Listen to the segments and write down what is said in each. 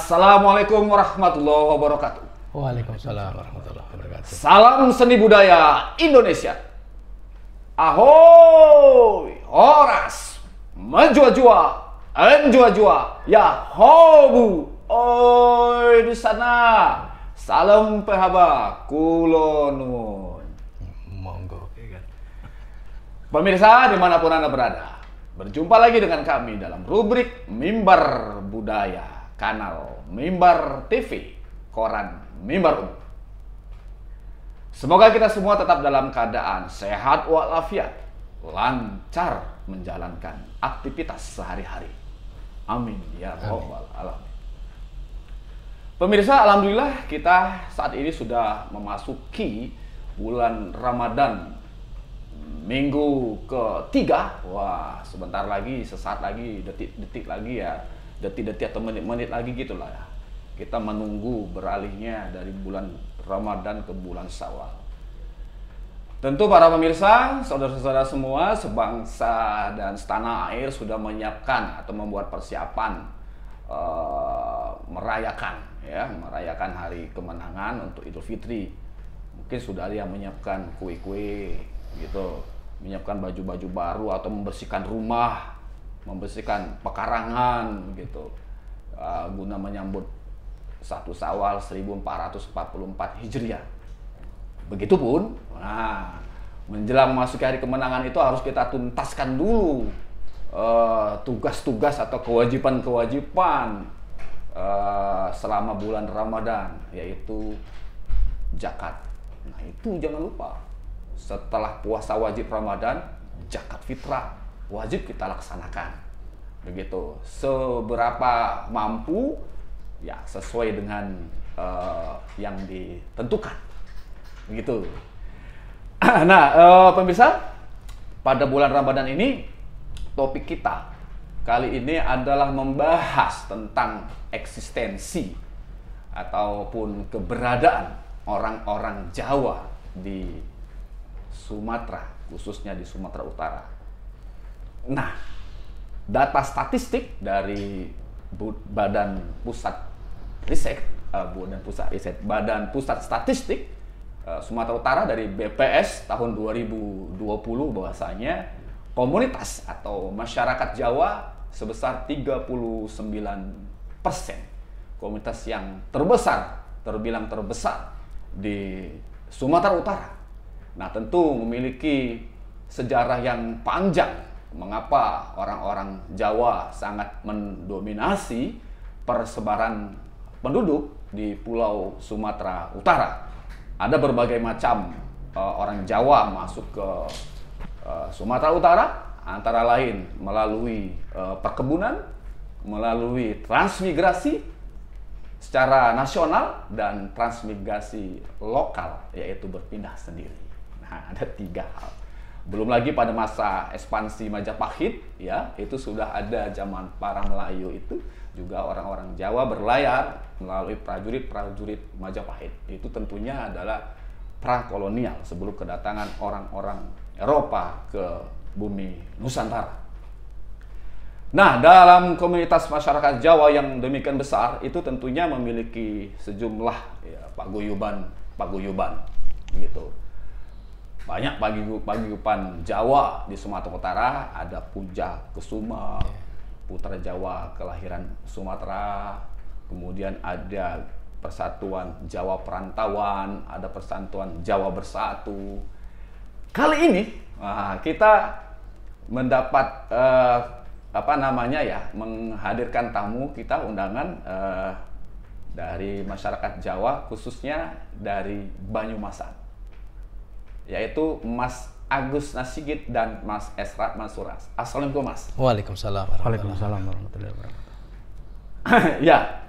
Assalamualaikum warahmatullahi wabarakatuh. Waalaikumsalam warahmatullahi wabarakatuh. Salam seni budaya Indonesia. Ahoy, horas, menjua-jua, enjua-jua, ya hobu, oi di sana. Salam pehaba, kulonun. Monggo, kan. Pemirsa dimanapun Anda berada, berjumpa lagi dengan kami dalam rubrik Mimbar Budaya, kanal Mimbar TV, koran Mimbar Umum. Semoga kita semua tetap dalam keadaan sehat walafiat, lancar menjalankan aktivitas sehari-hari. Amin ya rabbal alamin. Pemirsa, alhamdulillah kita saat ini sudah memasuki bulan Ramadan, minggu ketiga. Wah, sebentar lagi, sesaat lagi, detik-detik lagi ya, detik-detik atau menit-menit lagi gitulah ya. Kita menunggu beralihnya dari bulan Ramadan ke bulan Syawal. Tentu para pemirsa, saudara-saudara semua, sebangsa dan setanah air sudah menyiapkan atau membuat persiapan merayakan hari kemenangan untuk Idul Fitri. Mungkin sudah ada yang menyiapkan kue-kue gitu, menyiapkan baju-baju baru atau membersihkan rumah, membersihkan pekarangan gitu, guna menyambut 1 Syawal 1444 Hijriah. Begitupun, menjelang memasuki hari kemenangan itu harus kita tuntaskan dulu tugas-tugas atau kewajiban-kewajiban selama bulan Ramadan, yaitu zakat. Nah, itu jangan lupa. Setelah puasa wajib Ramadan, zakat fitrah wajib kita laksanakan. Begitu. Seberapa mampu, ya sesuai dengan yang ditentukan. Begitu. Nah, pemirsa, pada bulan Ramadan ini topik kita kali ini adalah membahas tentang eksistensi ataupun keberadaan orang-orang Jawa di Sumatera, khususnya di Sumatera Utara. Nah, data statistik dari Badan Pusat Statistik Sumatera Utara dari BPS tahun 2020 bahwasanya komunitas atau masyarakat Jawa sebesar 39%. Komunitas yang terbilang terbesar di Sumatera Utara. Nah, tentu memiliki sejarah yang panjang mengapa orang-orang Jawa sangat mendominasi persebaran penduduk di Pulau Sumatera Utara. Ada berbagai macam orang Jawa masuk ke Sumatera Utara, antara lain melalui perkebunan, melalui transmigrasi secara nasional, dan transmigrasi lokal, yaitu berpindah sendiri. Nah, ada 3 hal. Belum lagi pada masa ekspansi Majapahit, ya, itu sudah ada zaman para Melayu itu juga orang-orang Jawa berlayar melalui prajurit-prajurit Majapahit. Itu tentunya adalah prakolonial sebelum kedatangan orang-orang Eropa ke bumi Nusantara. Nah, dalam komunitas masyarakat Jawa yang demikian besar itu tentunya memiliki sejumlah paguyuban gitu. Banyak paguyuban Jawa di Sumatera Utara, ada Puja Kesuma, Putra Jawa kelahiran Sumatera, kemudian ada Persatuan Jawa Perantauan, ada Persatuan Jawa Bersatu. Kali ini kita mendapat menghadirkan tamu kita, undangan dari masyarakat Jawa, khususnya dari Banyumasan, yaitu Mas Agus Nasigit dan Mas Esrat Mansuras. Assalamualaikum, Mas. Waalaikumsalam warahmatullahi wabarakatuh. Ya,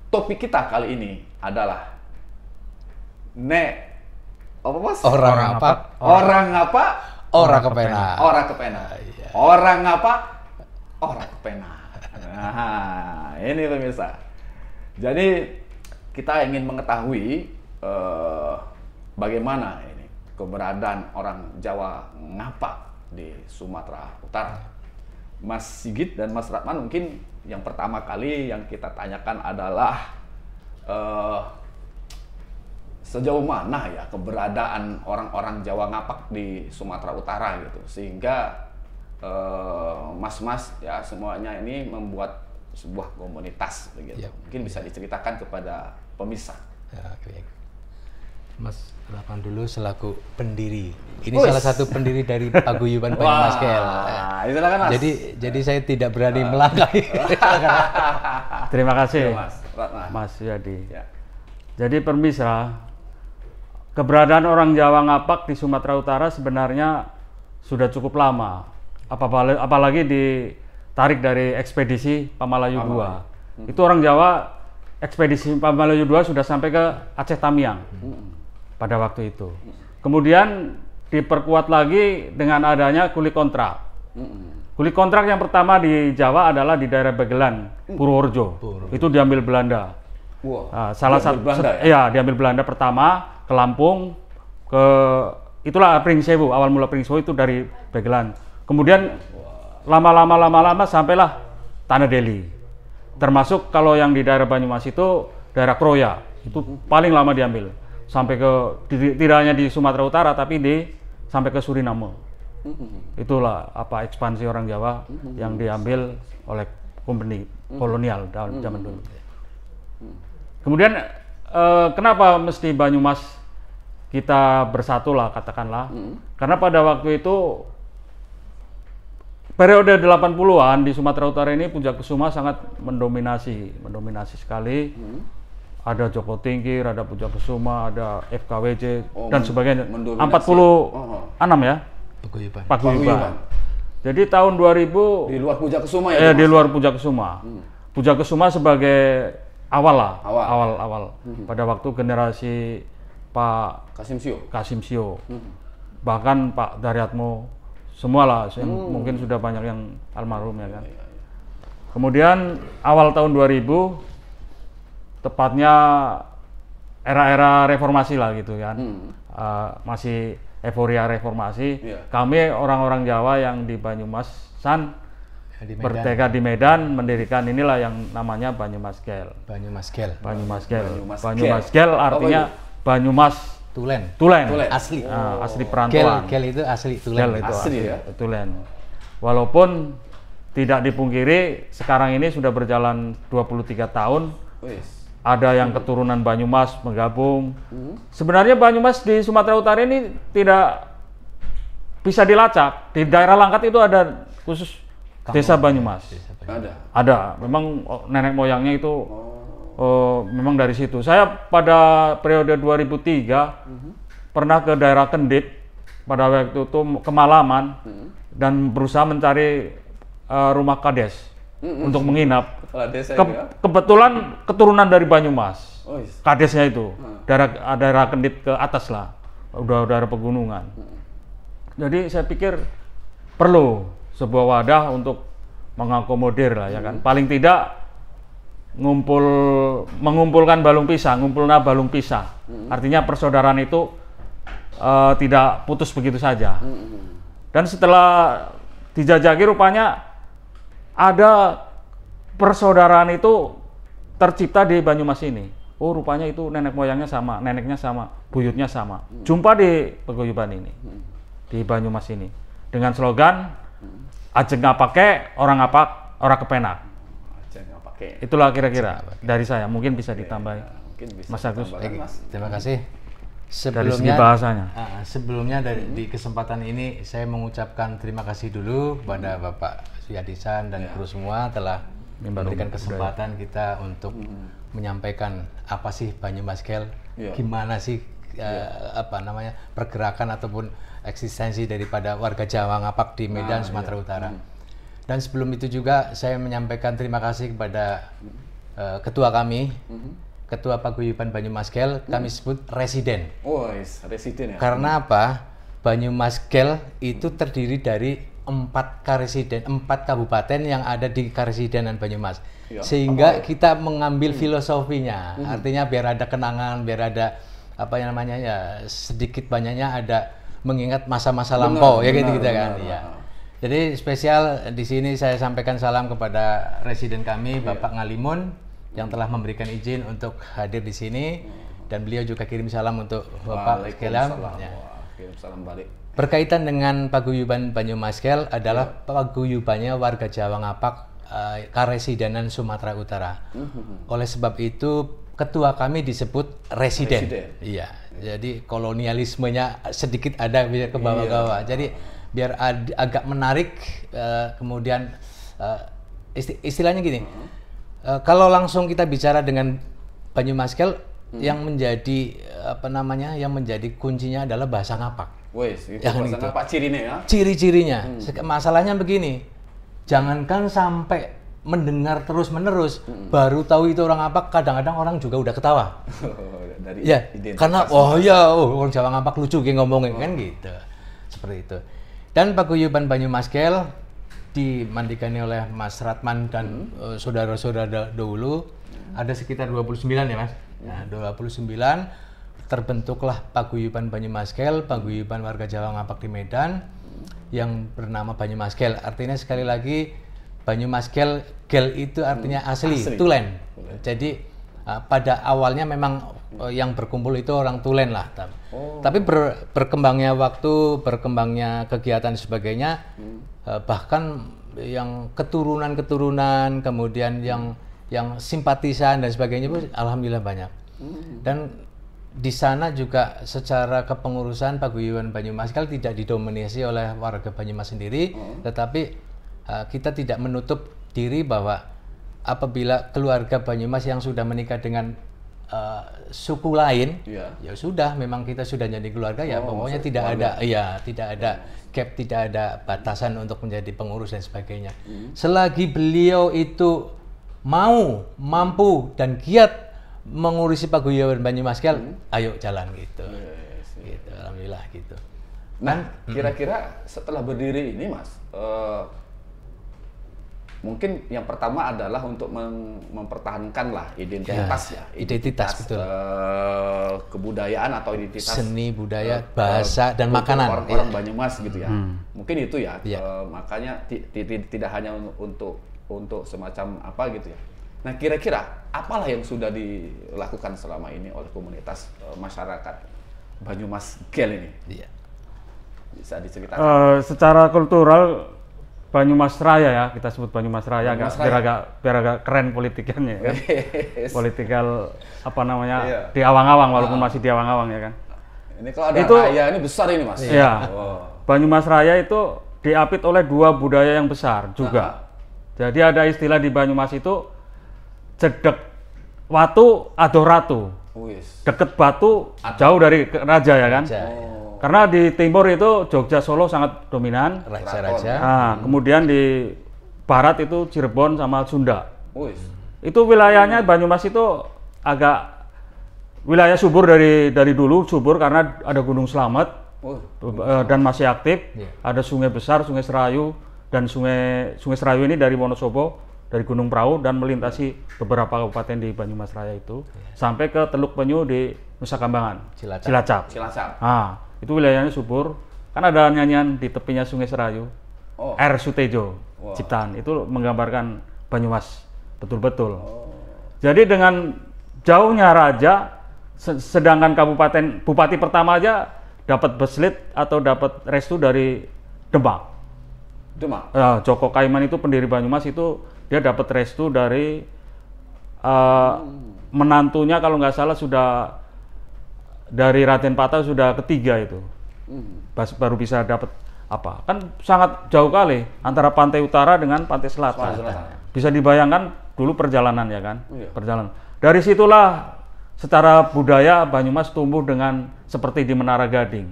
topik kita kali ini adalah Orang kepena. Nah, ini pemirsa. Jadi kita ingin mengetahui bagaimana ini keberadaan orang Jawa Ngapak di Sumatera Utara. Mas Sigit dan Mas Ratman mungkin yang pertama kali yang kita tanyakan adalah sejauh mana ya keberadaan orang-orang Jawa Ngapak di Sumatera Utara gitu, sehingga mas-mas ya semuanya ini membuat sebuah komunitas begitu. Mungkin bisa diceritakan kepada pemirsa. Ya, oke. Mas Lapan dulu selaku pendiri. Ini salah satu pendiri dari Paguyuban Banyumas Kel. Silakan, Mas. Jadi saya tidak berani melangkahi. Terima kasih, Mas Yadi. Ya. Jadi pemirsa, keberadaan orang Jawa Ngapak di Sumatera Utara sebenarnya sudah cukup lama. Apalagi ditarik dari ekspedisi Pamalayu II. Itu orang Jawa, ekspedisi Pamalayu II sudah sampai ke Aceh Tamiang pada waktu itu. Kemudian diperkuat lagi dengan adanya kuli kontrak. Kuli kontrak yang pertama di Jawa adalah di daerah Begelan, Purworejo. Itu diambil Belanda. Wow. Salah satu ya diambil Belanda pertama ke Lampung, itulah Pringsewu, awal mula Pringsewu itu dari Begelan. Kemudian lama-lama sampailah Tanah Deli. Termasuk kalau yang di daerah Banyumas itu daerah Kroya, itu paling lama diambil. Sampai ke tidak hanya di Sumatera Utara tapi sampai ke Suriname. Itulah ekspansi orang Jawa yang diambil oleh company kolonial dalam zaman dulu. Kemudian kenapa mesti Banyumas kita bersatu lah katakanlah? Karena pada waktu itu periode 80-an di Sumatera Utara ini Puncak Kusuma sangat mendominasi sekali. Ada Joko Tingkir, ada Puncak Kusuma, ada FKWJ dan sebagainya. 46 ya. Paguyuban. Jadi tahun 2000 di luar Puncak Kusuma ya. Di luar Puncak Kusuma. Puncak Kusuma sebagai awal. Pada waktu generasi Pak Kasim Sio. Bahkan Pak Daryatmo, semualah mungkin sudah banyak yang almarhum ya kan. Kemudian awal tahun 2000 tepatnya era-era reformasi lah gitu kan. Masih euforia reformasi. Kami orang-orang Jawa yang di Banyumasan bertekad di Medan mendirikan inilah yang namanya Banyumas Kel. Banyumas Kel artinya Banyumas Tulen. Asli. Asli perantauan. Kel itu asli Tulen. Asli ya. Tulen. Walaupun tidak dipungkiri sekarang ini sudah berjalan 23 tahun. Ada yang keturunan Banyumas menggabung. Sebenarnya Banyumas di Sumatera Utara ini tidak bisa dilacak. Di daerah Langkat itu ada khusus Desa Banyumas. Ada. Memang nenek moyangnya itu memang dari situ. Saya pada periode 2003 pernah ke daerah Kendit pada waktu itu kemalaman dan berusaha mencari rumah kades untuk menginap. Kebetulan keturunan dari Banyumas. Kadesnya itu daerah Kendit ke atas lah, udah daerah pegunungan. Jadi saya pikir perlu sebuah wadah untuk mengakomodir lah ya kan. Paling tidak mengumpulkan balung pisah. Artinya persaudaraan itu tidak putus begitu saja. Dan setelah dijajaki rupanya ada persaudaraan itu tercipta di Banyumas ini. Oh rupanya itu nenek moyangnya sama, neneknya sama, buyutnya sama. Jumpa di paguyuban ini, di Banyumas ini. Dengan slogan, ajeng ngapake, orang ngapak, orang kepenak. Itulah kira-kira dari saya. Mungkin bisa ditambahin. Mas Agus. Terima kasih. Dari segi bahasanya. Sebelumnya di kesempatan ini saya mengucapkan terima kasih dulu kepada Bapak Suyadisan dan kru semua telah memberikan kesempatan kita untuk menyampaikan apa sih Banyumas Kel, gimana sih pergerakan ataupun eksistensi daripada warga Jawa Ngapak di Medan, Sumatera Utara. Dan sebelum itu juga saya menyampaikan terima kasih kepada ketua kami, ketua Paguyuban Banyumas Kel, kami sebut residen. Residen ya. Karena apa? Banyumas Kel itu terdiri dari 4 kabupaten yang ada di Karesidenan Banyumas. Sehingga kita mengambil filosofinya. Artinya biar ada kenangan, biar ada sedikit banyaknya ada mengingat masa-masa lampau ya gitu kan. Jadi spesial di sini saya sampaikan salam kepada residen kami Bapak Ngalimun yang telah memberikan izin untuk hadir di sini, dan beliau juga kirim salam untuk Bapak sekalian. Ya. Kirim salam balik. Berkaitan dengan paguyuban Banyumaskel adalah paguyubannya warga Jawa Ngapak karesidenan Sumatera Utara. Oleh sebab itu ketua kami disebut residen. Iya. Jadi kolonialismenya sedikit ada biar ke bawah-bawah. Jadi biar agak menarik, kemudian istilahnya gini, kalau langsung kita bicara dengan Banyumaskel, yang menjadi yang menjadi kuncinya adalah bahasa Ngapak. Wes, itu bahasa Ngapak cirinya ya. Ciri-cirinya. Masalahnya begini, jangankan sampai mendengar terus-menerus, baru tahu itu orang Ngapak, kadang-kadang orang juga udah ketawa. Dari ya, karena orang Jawa Ngapak lucu kayak ngomongin kan gitu. Seperti itu. Dan paguyuban Banyumaskel dimandikani oleh Mas Ratman dan saudara-saudara dahulu, ada sekitar 29 ya Mas. Nah, 29 terbentuklah paguyuban Banyumaskel, paguyuban warga Jawa Ngapak di Medan yang bernama Banyumaskel. Artinya sekali lagi Banyumaskel, gel itu artinya asli. Tulen. Jadi pada awalnya memang yang berkumpul itu orang Tulen lah. Tapi berkembangnya waktu, berkembangnya kegiatan dan sebagainya, bahkan yang keturunan-keturunan, kemudian yang simpatisan dan sebagainya pun alhamdulillah banyak. Dan di sana juga secara kepengurusan paguyuban Banyumaskel tidak didominasi oleh warga Banyumas sendiri, tetapi kita tidak menutup diri bahwa apabila keluarga Banyumas yang sudah menikah dengan suku lain, ya sudah, memang kita sudah jadi keluarga, ya pokoknya tidak ada gap, tidak ada batasan untuk menjadi pengurus dan sebagainya. Selagi beliau itu mampu dan giat mengurusi paguyuban Banyumaskel, ayo jalan gitu. Gitu, alhamdulillah gitu. Nah, kira-kira setelah berdiri ini Mas, mungkin yang pertama adalah untuk mempertahankan lah identitas identitas betul, kebudayaan atau identitas seni budaya, bahasa dan makanan orang Banyumas gitu ya. Mungkin itu ya. Makanya tidak hanya untuk semacam apa gitu ya. Nah, kira-kira apalah yang sudah dilakukan selama ini oleh komunitas masyarakat Banyumaskel ini? Bisa diceritakan? Secara kultural Banyumas Raya ya, kita sebut Banyumas Raya, biar agak keren politikannya kan. Politikal apa namanya, di awang-awang, walaupun masih di awang-awang ya kan. Ini kalau ada itu, raya ini besar ini Mas. Iya. Banyumas Raya itu diapit oleh dua budaya yang besar juga. Jadi ada istilah di Banyumas itu cedek watu adoh ratu. Deket batu jauh dari raja ya kan. Karena di timur itu Jogja, Solo sangat dominan, raja-raja. Nah, kemudian di barat itu Cirebon sama Sunda. Itu wilayahnya Banyumas itu agak wilayah subur dari dulu, subur karena ada Gunung Slamet dan masih aktif. Ada sungai besar, Sungai Serayu, dan sungai Serayu ini dari Wonosobo, dari Gunung Prau, dan melintasi beberapa kabupaten di Banyumas Raya itu sampai ke Teluk Penyu di Nusa Kambangan, Cilacap. Nah, itu wilayahnya subur, kan ada nyanyian di tepinya Sungai Serayu, Air Sutejo, ciptaan itu menggambarkan Banyumas betul-betul. Jadi dengan jauhnya raja, sedangkan bupati pertama aja dapat beslit atau dapat restu dari Demak. Joko Kaiman itu pendiri Banyumas, itu dia dapat restu dari menantunya, kalau nggak salah sudah dari Raden Patah, sudah ketiga itu, baru bisa dapat apa, kan sangat jauh kali antara pantai utara dengan pantai selatan. Bisa dibayangkan dulu perjalanan ya kan, perjalanan. Dari situlah secara budaya Banyumas tumbuh dengan seperti di Menara Gading.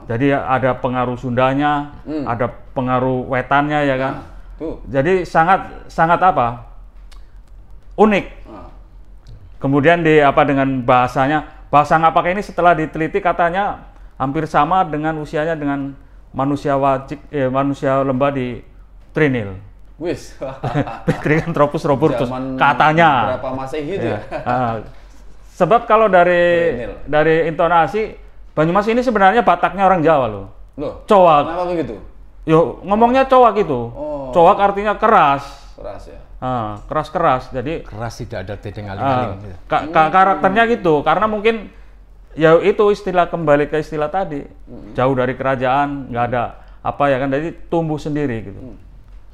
Jadi ada pengaruh Sundanya, ada pengaruh Wetannya ya kan. Jadi sangat apa, unik. Kemudian dengan bahasanya. Bahasa Ngapak ini setelah diteliti katanya hampir sama dengan usianya dengan manusia lembah di Trinil. Pithecanthropus robusta katanya. Berapa Masehi itu ya? Sebab kalau dari intonasi, Banyumas ini sebenarnya Bataknya orang Jawa loh. Kenapa begitu? Yo ngomongnya cowak itu. Cowak artinya keras. Keras ya. Keras-keras. Jadi Keras, tidak ada tideng-aling-aling. Gitu. karakternya gitu. Karena mungkin ya itu istilah, kembali ke istilah tadi. Jauh dari kerajaan, nggak ada apa ya kan, jadi tumbuh sendiri gitu.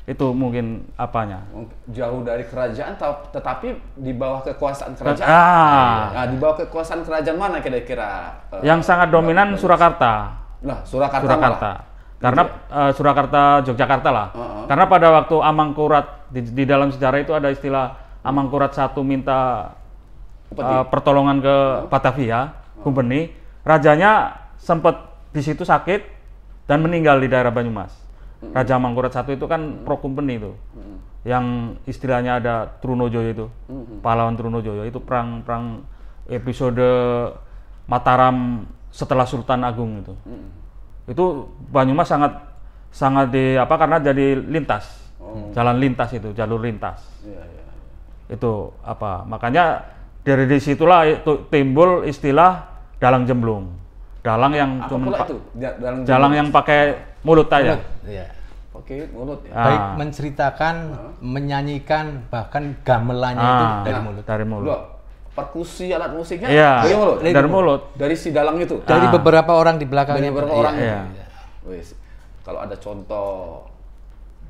Itu mungkin apanya. Jauh dari kerajaan tetapi di bawah kekuasaan kerajaan. Nah, di bawah kekuasaan kerajaan mana kira-kira? Yang sangat dominan Surakarta. Nah, Surakarta. Surakarta. Karena Surakarta Yogyakarta lah. Karena pada waktu Amangkurat di dalam sejarah itu ada istilah Amangkurat I minta pertolongan ke Batavia, Kumbeni. Rajanya sempat di situ sakit dan meninggal di daerah Banyumas. Raja Amangkurat I itu kan pro Kumbeni itu. Yang istilahnya ada Trunojoyo itu. Pahlawan Trunojoyo itu perang episode Mataram setelah Sultan Agung itu. Itu Banyumas sangat karena jadi lintas. Jalan lintas itu, jalur lintas. Itu makanya dari disitulah itu timbul istilah dalang jemblung. Dalang yang dalang yang pakai mulut aja. Iya. Oke, mulut ya. Baik menceritakan, menyanyikan, bahkan gamelannya itu dari mulut. Dari mulut. Loh, perkusi alat musiknya dari mulut. Dari mulut. Dari si dalang itu. Dari beberapa orang di belakangnya. Dari beberapa orang. Iya. Wes, kalau ada contoh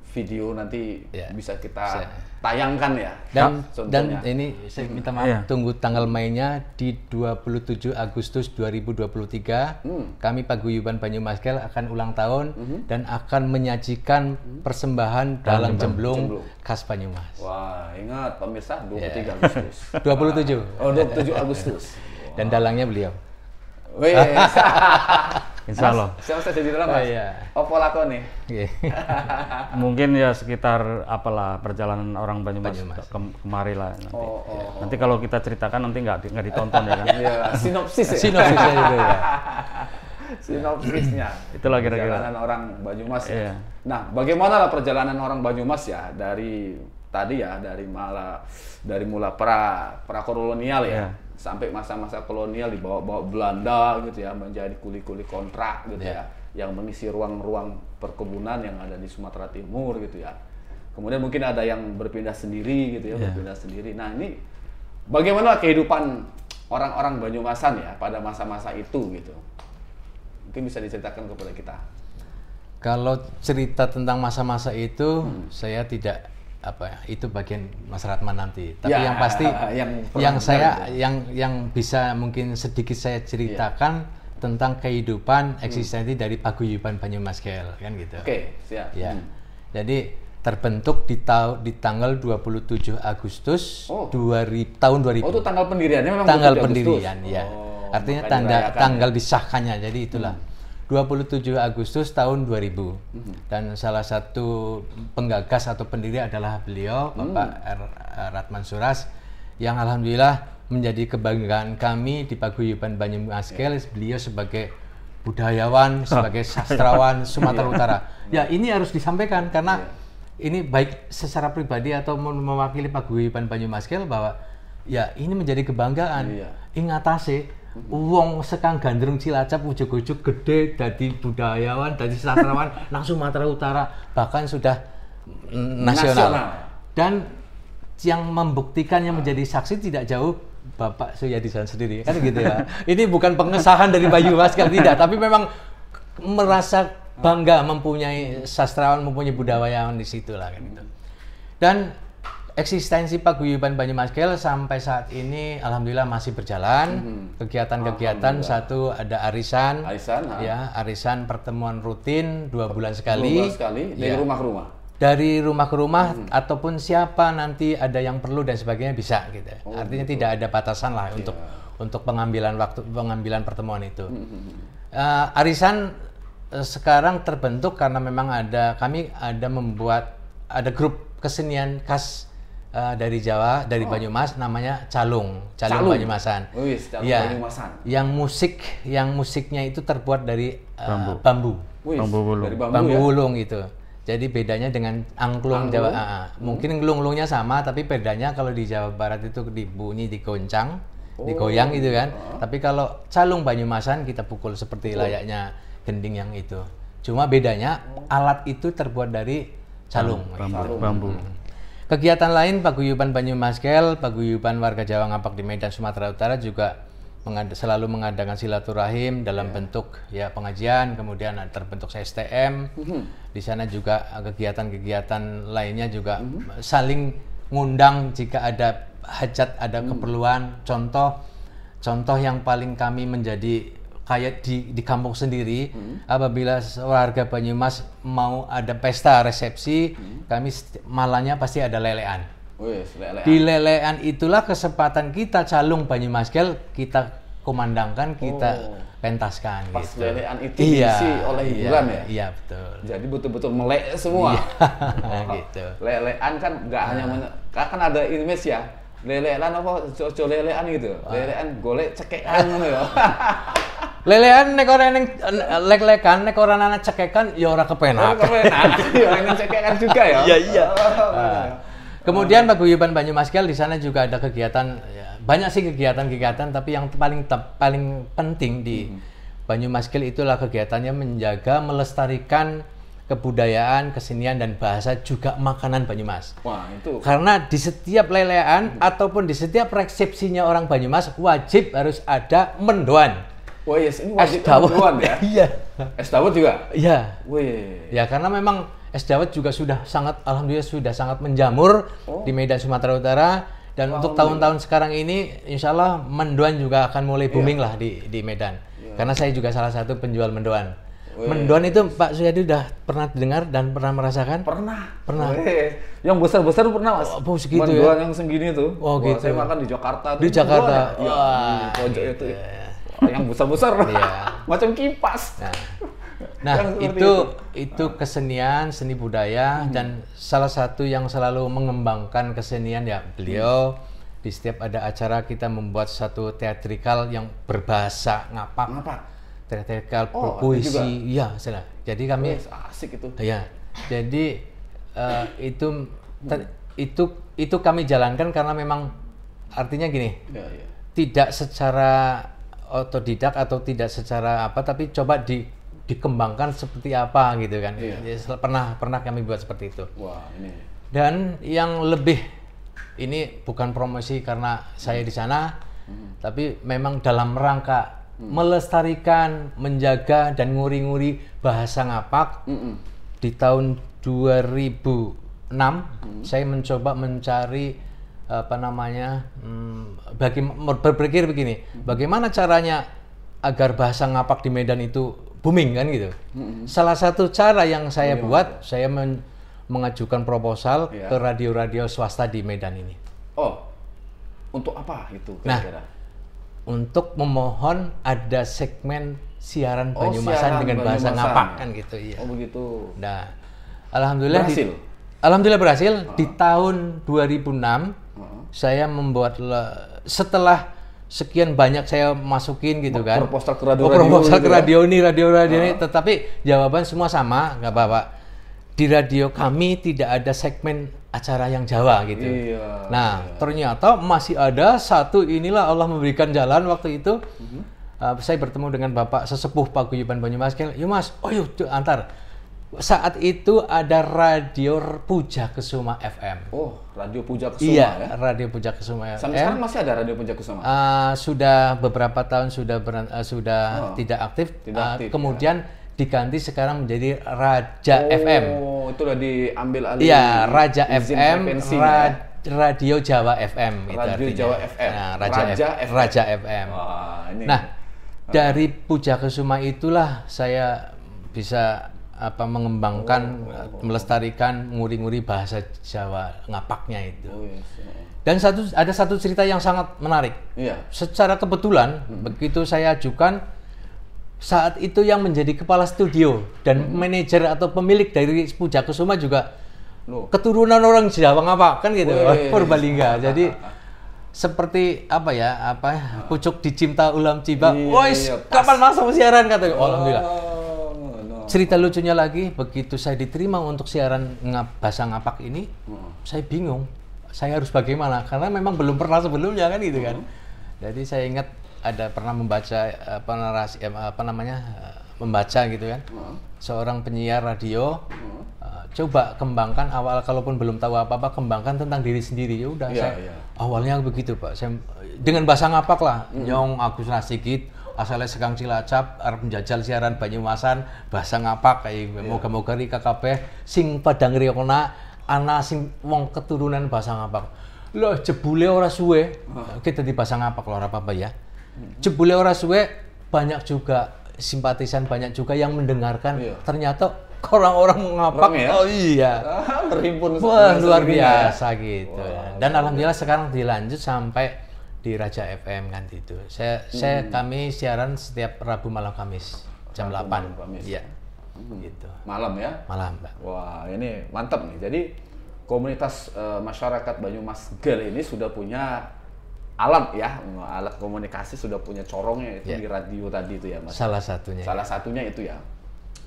video nanti bisa kita tayangkan ya. Dan ini saya minta maaf, tunggu tanggal mainnya di 27 Agustus 2023. Kami Paguyuban Banyumaskel akan ulang tahun dan akan menyajikan persembahan dalang jemblung khas Banyumas. Wah, ingat pemirsa 23 Agustus. 27. Oh, 27 Agustus. Dan dalangnya beliau. Wes. Insya Allah. Siapa saja di dalam, Mas? Apa lakone? Mungkin ya sekitar perjalanan orang Banyumas kemari lah. Nanti kalau kita ceritakan nanti nggak ditonton ya kan? Iya, sinopsis ya. Sinopsisnya itu ya. Sinopsisnya. Itulah kira-kira. Perjalanan orang Banyumas ya. Nah, bagaimana lah perjalanan orang Banyumas ya dari tadi ya, dari mula pra kolonial ya. Sampai masa-masa kolonial dibawa Belanda gitu ya, menjadi kuli-kuli kontrak gitu ya, yang mengisi ruang-ruang perkebunan yang ada di Sumatera Timur gitu ya. Kemudian mungkin ada yang berpindah sendiri gitu ya, berpindah sendiri. Nah, ini bagaimana kehidupan orang-orang Banyumasan ya pada masa-masa itu gitu. Mungkin bisa diceritakan kepada kita. Kalau cerita tentang masa-masa itu, saya tidak itu bagian Mas Ratman nanti. Tapi yang pasti yang bisa mungkin sedikit saya ceritakan tentang kehidupan eksistensi dari Paguyuban Banyumaskel kan gitu. Oke, siap. Ya. Jadi terbentuk di tanggal 27 Agustus tahun 2000. Oh, itu tanggal pendiriannya memang tanggal pendirian ya. Artinya tanggal disahkannya. Jadi itulah 27 Agustus tahun 2000. Dan salah satu penggagas atau pendiri adalah beliau, Bapak Ratman Suras, yang alhamdulillah menjadi kebanggaan kami di Paguyuban Banyumaskel. Beliau sebagai budayawan, sebagai sastrawan Sumatera Utara. Ya, ini harus disampaikan karena ini baik secara pribadi atau mewakili Paguyuban Banyumaskel bahwa ya ini menjadi kebanggaan. Ingatase wong sekang Gandrung Cilacap ujug-ujug gede dadi budayawan, dadi sastrawan nang Sumatera Utara, bahkan sudah nasional. Dan yang membuktikan, yang menjadi saksi tidak jauh Bapak Suyadisan sendiri kan gitu ya. Ini bukan pengesahan dari Banyumaskel tidak, tapi memang merasa bangga mempunyai sastrawan, mempunyai budayawan di situ lah kan gitu. Dan eksistensi Paguyuban Banyumaskel sampai saat ini alhamdulillah masih berjalan. Kegiatan-kegiatan, satu ada arisan arisan pertemuan rutin 2 bulan sekali. 2 bulan sekali dari rumah ke rumah. Dari rumah ke rumah ataupun siapa nanti ada yang perlu dan sebagainya bisa gitu. Artinya tidak ada batasan lah untuk pengambilan pertemuan itu. Arisan sekarang terbentuk karena memang kami membuat grup kesenian khas dari Jawa, dari Banyumas, namanya Calung Banyumasan. Banyumasan. Yang musiknya itu terbuat dari bambu. Bambu wulung itu. Jadi bedanya dengan angklung Jawa. Mungkin ngelung-ngelungnya sama, tapi bedanya kalau di Jawa Barat itu dibunyi digoncang, digoyang gitu kan. Tapi kalau Calung Banyumasan kita pukul seperti layaknya gending yang itu. Cuma bedanya alat itu terbuat dari calung. Bambu. Kegiatan lain Paguyuban Banyumaskel, Paguyuban warga Jawa Ngapak di Medan Sumatera Utara juga selalu mengadakan silaturahim dalam bentuk ya pengajian, kemudian terbentuk STM. Di sana juga kegiatan-kegiatan lainnya juga saling ngundang jika ada hajat, ada keperluan. Contoh yang paling kami menjadi kayak di kampung sendiri, apabila warga Banyumas mau ada pesta resepsi, kami malahnya pasti ada lelean. Di lelean itulah kesempatan kita calung Banyumaskel kita kumandangkan, kita pentaskan. Pas gitu. lelean itu diisi oleh hiburan ya? Iya betul. Jadi betul-betul melek semua. Gitu. Lelean kan nggak hanya kan ada image ya. Lelean apa? Coco lelean gitu. Lelean golek cekekan gitu ya. Lelean nek ora ning lek-lekan nek ora ana cekekan ya ora kepenak. Ya ini cekekan juga ya. Iya. Kemudian Paguyuban Banyumaskel di sana juga ada kegiatan, ya, banyak sih kegiatan-kegiatan, tapi yang paling penting di Banyumaskel itulah kegiatannya menjaga, melestarikan kebudayaan, kesenian dan bahasa juga makanan Banyumas. Wah, itu. Karena di setiap lelean ataupun di setiap resepsinya orang Banyumas wajib harus ada mendoan. Wah, yes, ini wajib mendoan ya. Iya. Es dawet juga? Iya. Wih. Ya karena memang es dawet juga sudah sangat, alhamdulillah sudah sangat menjamur di Medan Sumatera Utara, dan untuk tahun-tahun sekarang ini insya Allah mendoan juga akan mulai booming lah di Medan. Karena saya juga salah satu penjual mendoan. Mendoan itu Pak Suyadi udah pernah dengar dan pernah merasakan? Pernah. Yang besar-besar pernah Mas. Oh, segitu mendoan ya? yang segini tuh. Oh, gitu. Saya makan di Jakarta. Di Jakarta. Ya, di pojok itu. Yang besar-besar. Macam kipas. Nah, itu kesenian, seni budaya, dan salah satu yang selalu mengembangkan kesenian ya beliau. Di setiap ada acara kita membuat satu teatrikal yang berbahasa Ngapak. Teatrikal berpuisi. Iya, salah. Jadi kami asik itu. Ya. Jadi itu kami jalankan karena memang artinya gini. Tidak secara otodidak atau tidak secara apa, tapi coba dikembangkan seperti apa gitu kan. Pernah kami buat seperti itu. Wah, ini. Dan yang lebih ini bukan promosi karena saya di sana, tapi memang dalam rangka melestarikan, menjaga dan nguri-nguri bahasa Ngapak. Di tahun 2006 saya mencoba mencari berpikir begini, bagaimana caranya agar bahasa Ngapak di Medan itu booming kan gitu. Salah satu cara yang saya buat, saya mengajukan proposal ke radio-radio swasta di Medan ini. Oh, untuk apa itu kira-kira? Untuk memohon ada segmen siaran Banyumasan dengan bahasa Ngapak kan gitu. Iya. Oh begitu. Nah, alhamdulillah berhasil. Alhamdulillah berhasil. Di tahun 2006 saya membuat setelah sekian banyak saya masukin gitu kan. Proposal ke radio ini, tetapi jawaban semua sama, nggak apa-apa. Di radio kami tidak ada segmen acara yang Jawa gitu. Ternyata masih ada satu, inilah Allah memberikan jalan waktu itu. Saya bertemu dengan Bapak Sesepuh Paguyuban Banyumaskel. Yuk Mas, yuk antar. Saat itu ada radio Puja Kesuma FM. Oh, radio Puja Kesuma ya? Radio Puja Kesuma FM. Sampai sekarang masih ada radio Puja Kesuma? Sudah beberapa tahun sudah tidak aktif. Kemudian diganti sekarang menjadi Raja FM. Oh, itu udah diambil alih. Iya, Raja FM, Radio Jawa FM. Radio Jawa FM. Nah, Raja FM. Wah, ini. Nah, dari Puja Kesuma itulah saya bisa mengembangkan, melestarikan, nguri-nguri bahasa Jawa Ngapaknya itu. Dan ada satu cerita yang sangat menarik. Secara kebetulan begitu saya ajukan, saat itu yang menjadi kepala studio dan manajer atau pemilik dari Puja Kesuma juga keturunan orang Jawa Ngapak kan gitu, Purbalingga. Jadi seperti pucuk dicipta ulam ciba. Kapan masuk siaran katanya. Alhamdulillah. Cerita lucunya lagi, begitu saya diterima untuk siaran bahasa Ngapak ini, saya bingung. Saya harus bagaimana? Karena memang belum pernah sebelumnya kan gitu kan. Jadi saya ingat ada pernah membaca membaca gitu kan. Seorang penyiar radio, coba kembangkan awal, kalaupun belum tahu apa-apa, kembangkan tentang diri sendiri. Ya udah, awalnya begitu Pak. Saya dengan bahasa ngapak lah, nyong Agus Nasigit, asalnya sekang Cilacap, arep menjajal siaran Banyumasan, bahasa ngapak kayak moga-moga rika kabeh sing padang riona ana sing wong keturunan bahasa ngapak. Loh jebule ora suwe, kita di bahasa ngapak lho ora apa-apa ya. Jebule ora suwe banyak juga simpatisan, banyak juga yang mendengarkan. Ternyata orang-orang ngapak, oh iya, berhimpun. Wah, luar biasa gitu. Dan alhamdulillah sekarang dilanjut sampai di Raja FM kan gitu. Kami siaran setiap Rabu malam Kamis jam 8. Iya. Gitu. Malam ya? Malam, Mbak. Wah, ini mantap nih. Jadi komunitas masyarakat Banyumas Gel ini sudah punya alat ya, alat komunikasi, sudah punya corongnya itu di radio tadi itu ya, Mas. Salah satunya. Salah satunya itu ya.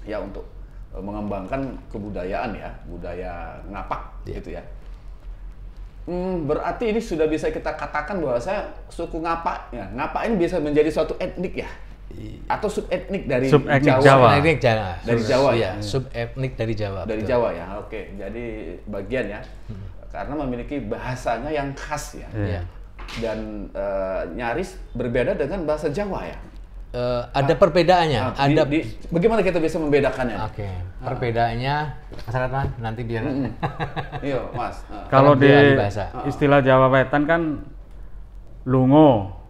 Ya untuk mengembangkan kebudayaan ya, budaya ngapak gitu ya. Berarti ini sudah bisa kita katakan bahwa suku ngapak ya, ngapak ini bisa menjadi suatu etnik ya, atau subetnik dari Jawa. Dari Jawa ya, subetnik dari Jawa. Dari Jawa ya, oke. Jadi bagian ya, karena memiliki bahasanya yang khas ya, dan nyaris berbeda dengan bahasa Jawa ya. Ada perbedaannya. Bagaimana kita bisa membedakannya? Oke, perbedaannya, Mas Ratman, nanti biar. Iya, Mas. Kalau di istilah Jawa Wetan kan lungo,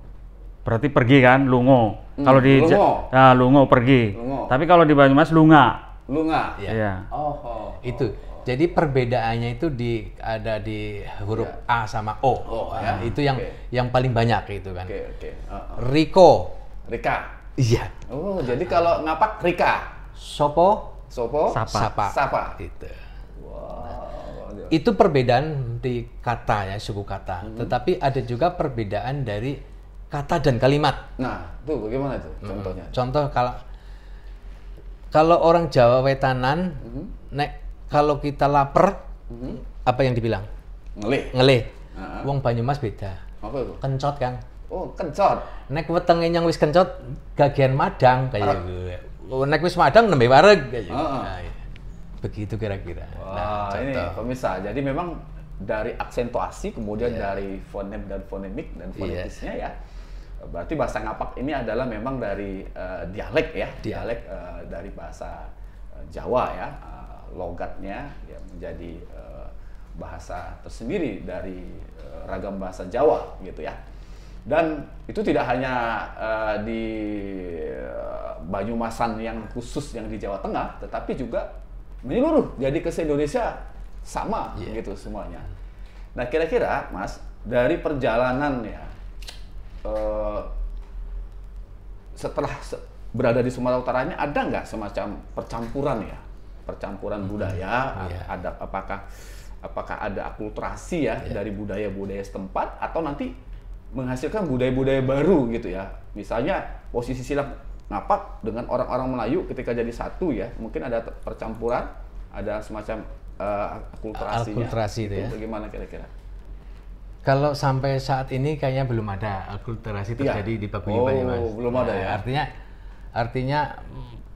berarti pergi kan, lungo. Kalau di lungo pergi. Lungo. Tapi kalau di Banyumas lunga. Lunga. Iya. Itu. Jadi perbedaannya itu ada di huruf A sama O. Itu yang paling banyak itu kan. Riko. Rika. Iya. Oh, jadi kalau ngapak Rika. Sopo. Sapa. Itu. Wow. Itu perbedaan di kata ya, suku kata. Tetapi ada juga perbedaan dari kata dan kalimat. Nah, itu bagaimana itu contohnya? Contoh kalau orang Jawa Wetanan, kalau kita lapar, apa yang dibilang? Ngelih. Wong Banyumas beda. Apa itu? Kencot kan? Oh, kencot. Nek wetenge nyang wis kencot, gagian madang kayak gitu. Nek wis madang nembe wareg kayak gitu. Nah, begitu kira-kira. Wah, ini pemirsa. Jadi memang dari aksentuasi, kemudian dari fonem dan fonemik dan fonetisnya ya. Berarti bahasa ngapak ini adalah memang dari dialek ya, dialek dari bahasa Jawa ya, logatnya ya menjadi bahasa tersendiri dari ragam bahasa Jawa gitu ya. Dan itu tidak hanya di Banyumasan yang khusus yang di Jawa Tengah, tetapi juga menyeluruh. Jadi ke se-Indonesia sama gitu semuanya. Nah kira-kira Mas, dari perjalanan ya, setelah berada di Sumatera Utaranya, ada nggak semacam percampuran ya? Percampuran budaya, apakah ada akulturasi ya dari budaya-budaya setempat, atau nanti menghasilkan budaya-budaya baru gitu ya. Misalnya posisi silap ngapak dengan orang-orang Melayu ketika jadi satu ya, mungkin ada percampuran, ada semacam akulturasi itu ya. Bagaimana kira-kira? Kalau sampai saat ini kayaknya belum ada akulturasi terjadi di Paguyuban ya, Mas. Belum ada ya. Artinya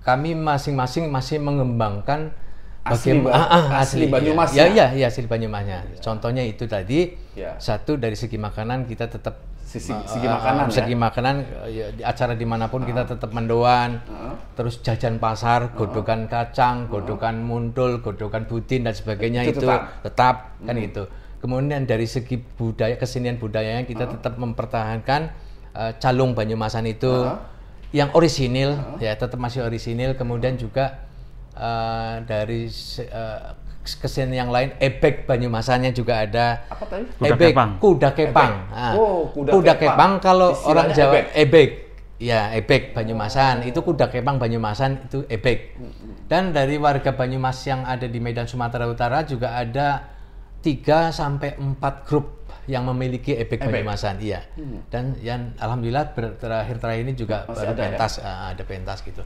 kami masing-masing masih mengembangkan asli Banyumas ya, asli Banyumasnya. Contohnya itu tadi satu dari segi makanan kita tetap segi makanan ya, acara dimanapun kita tetap mendoan, terus jajan pasar, godokan kacang, godokan muntul, godokan budin dan sebagainya itu tetap kan itu. Kemudian dari segi budaya, kesenian budayanya kita tetap mempertahankan calung Banyumasan itu yang orisinil ya, tetap masih orisinil. Kemudian juga dari kesenian yang lain, ebek Banyumasannya juga ada. Apa tadi? Ebek, kuda kepang. Kuda kepang kalau orang Jawa ebek. Ya, ebek Banyumasan. Itu kuda kepang Banyumasan itu ebek. Dan dari warga Banyumas yang ada di Medan Sumatera Utara juga ada 3 sampai 4 grup yang memiliki ebek Banyumasan. Iya. Dan yang alhamdulillah terakhir ini juga baru pentas, ada pentas gitu.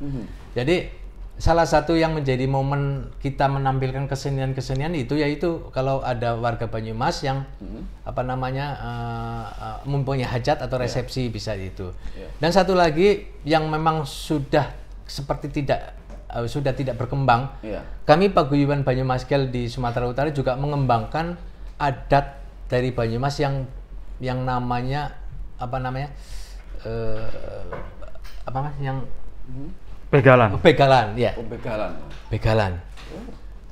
Jadi salah satu yang menjadi momen kita menampilkan kesenian-kesenian itu yaitu kalau ada warga Banyumas yang mempunyai hajat atau resepsi bisa itu. Dan satu lagi yang memang sudah seperti sudah tidak berkembang. Iya. Kami Paguyuban Banyumaskel di Sumatera Utara juga mengembangkan adat dari Banyumas yang namanya apa namanya yang Begalan. begalan, ya. Oh, begalan. Begalan.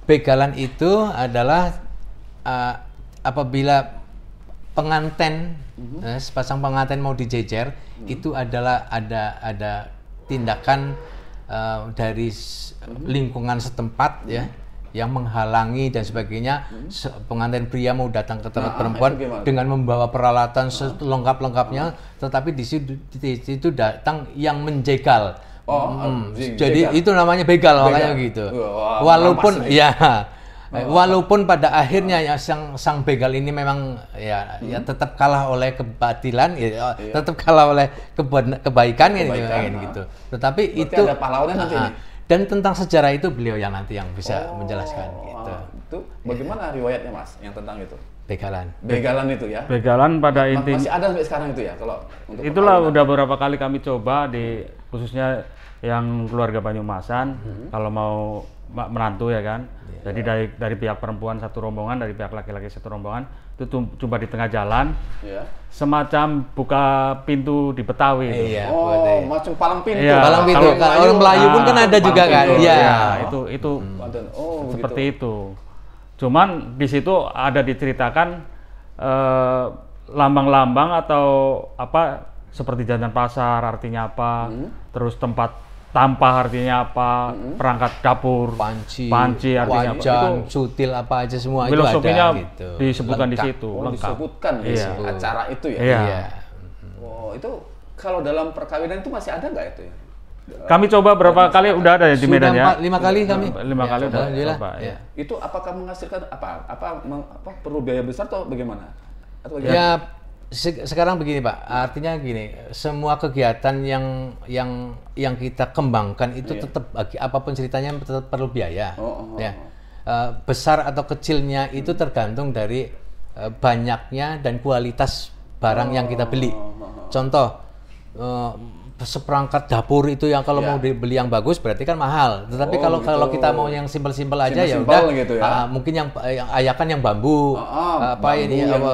Begalan itu adalah apabila pengantin, sepasang pengantin mau dijejer, itu adalah ada tindakan dari lingkungan setempat ya, yang menghalangi dan sebagainya. Pengantin pria mau datang ke tempat perempuan dengan membawa peralatan selengkap-lengkapnya, tetapi di situ datang yang menjegal. Jadi itu namanya begal, makanya gitu. Walaupun ya, walaupun pada akhirnya ya sang begal ini memang ya tetap kalah oleh kebatilan, tetap kalah oleh kebaikan gitu. Tetapi berarti itu ada pahlawannya nanti nih. Dan tentang sejarah itu beliau yang nanti yang bisa menjelaskan gitu. Itu bagaimana riwayatnya Mas yang tentang itu? Begalan. Begalan itu ya. Begalan pada intinya Masih ada sampai sekarang itu ya kalau untuk itulah udah beberapa kali kami coba khususnya yang keluarga Banyumasan kalau mau menantu ya kan. Jadi dari pihak perempuan satu rombongan, dari pihak laki-laki satu rombongan itu coba di tengah jalan. Iya. Semacam buka pintu di Betawi. Iya, macam palang pintu. Iya, palang pintu. Orang Melayu pun kan ada juga kan. Iya. Itu seperti gitu. itu. Cuman di situ ada diceritakan lambang-lambang atau apa seperti jajan pasar artinya apa, terus tempat tampah artinya apa, perangkat dapur, panci artinya wajan, apa, sutil apa aja semua itu filosofinya ada gitu. disebutkan di situ, lengkap. Disebutkan di acara itu ya. Iya. Oh, itu kalau dalam perkawinan itu masih ada nggak itu ya? Kami coba berapa kali udah ada ya di Medan ya. 5 kali kami. 5 kali udah coba. Ya. Itu apakah menghasilkan apa perlu biaya besar atau bagaimana? Atau bagaimana? Ya sekarang begini Pak, artinya gini, semua kegiatan yang kita kembangkan itu tetap apapun ceritanya tetap perlu biaya. Ya. Besar atau kecilnya itu tergantung dari banyaknya dan kualitas barang yang kita beli. Contoh, seperangkat dapur itu yang kalau mau dibeli yang bagus berarti kan mahal. Tetapi kalau kita mau yang simpel-simpel aja ya udah gitu ya. Mungkin yang ayakan yang bambu,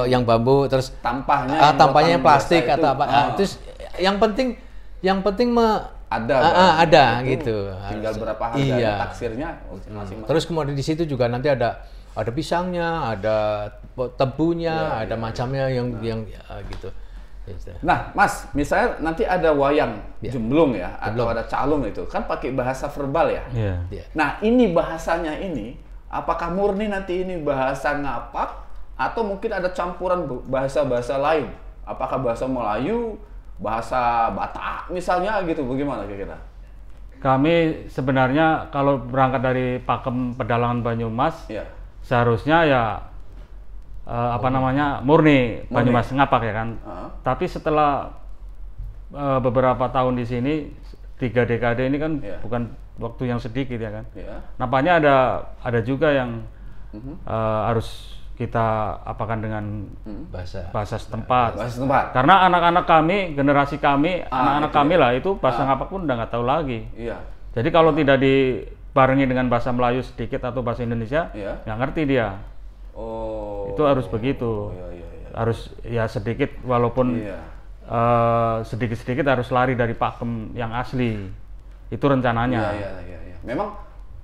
yang bambu terus tampahnya yang plastik atau apa. Terus yang penting ada gitu. Tinggal berapa harganya, taksirnya masing-masing. Terus kemudian di situ juga nanti ada pisangnya, ada tebunya, ada macamnya yang gitu. Nah, Mas, misalnya nanti ada wayang jemblung ya, atau ada calung itu, kan pakai bahasa verbal ya. Nah, ini bahasanya ini, apakah murni nanti ini bahasa ngapak, atau mungkin ada campuran bahasa-bahasa lain? Apakah bahasa Melayu, bahasa Batak misalnya gitu, bagaimana kira-kira? Kami sebenarnya kalau berangkat dari Pakem Pedalangan Banyumas, seharusnya ya murni Banyumas ngapak ya kan. Tapi setelah beberapa tahun di sini 3 dekade ini kan bukan waktu yang sedikit ya kan. Nampaknya ada juga yang harus kita apakan dengan bahasa setempat. Karena anak-anak kami, generasi kami, anak-anak kami lah itu bahasa ngapak pun udah nggak tahu lagi. Jadi kalau tidak dibarengi dengan bahasa Melayu sedikit atau bahasa Indonesia, nggak ngerti dia. Itu harus begitu. Harus ya sedikit walaupun sedikit-sedikit harus lari dari pakem yang asli. Itu rencananya. Memang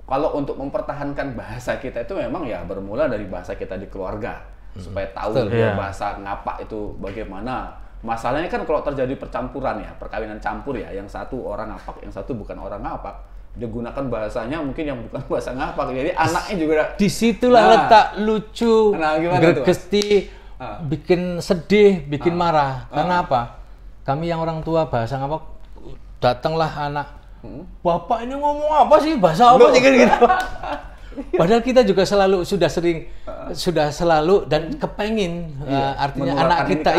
kalau untuk mempertahankan bahasa kita itu memang ya bermula dari bahasa kita di keluarga. Supaya tahu bahasa ngapak itu bagaimana. Masalahnya kan kalau terjadi percampuran ya, perkawinan campur ya, yang satu orang ngapak, yang satu bukan orang ngapak. Dia gunakan bahasanya mungkin yang bukan bahasa ngapak, jadi anaknya juga disitulah letak lucu, gergesti, bikin sedih, bikin marah. Karena apa? Kami yang orang tua bahasa ngapak, datanglah anak, bapak ini ngomong apa sih, bahasa apa sih gitu. Padahal kita juga sudah selalu dan kepengin artinya anak kita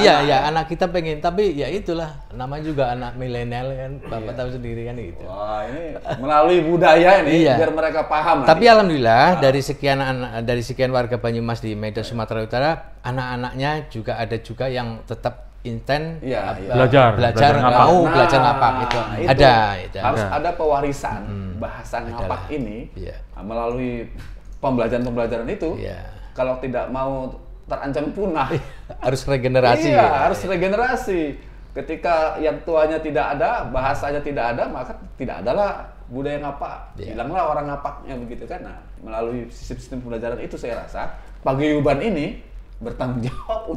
anak kita pengen, tapi ya itulah namanya juga anak milenial kan, bapak tahu sendiri kan gitu. Wah, ini melalui budaya ini biar mereka paham. Tapi alhamdulillah dari sekian warga Banyumas di Medan Sumatera Utara, anak-anaknya juga ada juga yang tetap intent Iya, iya. Belajar ngapak. mau belajar ngapak itu ada itu. Harus ada pewarisan bahasa ngapak ini Iya. melalui pembelajaran itu. Iya. Kalau tidak mau terancam punah, Harus regenerasi. iya, ya. harus regenerasi. Ketika yang tuanya tidak ada, bahasanya tidak ada, maka tidak adalah budaya ngapak. Iya. Hilanglah orang ngapaknya begitu kan. Nah, melalui sistem pembelajaran itu saya rasa paguyuban ini bertanggung jawab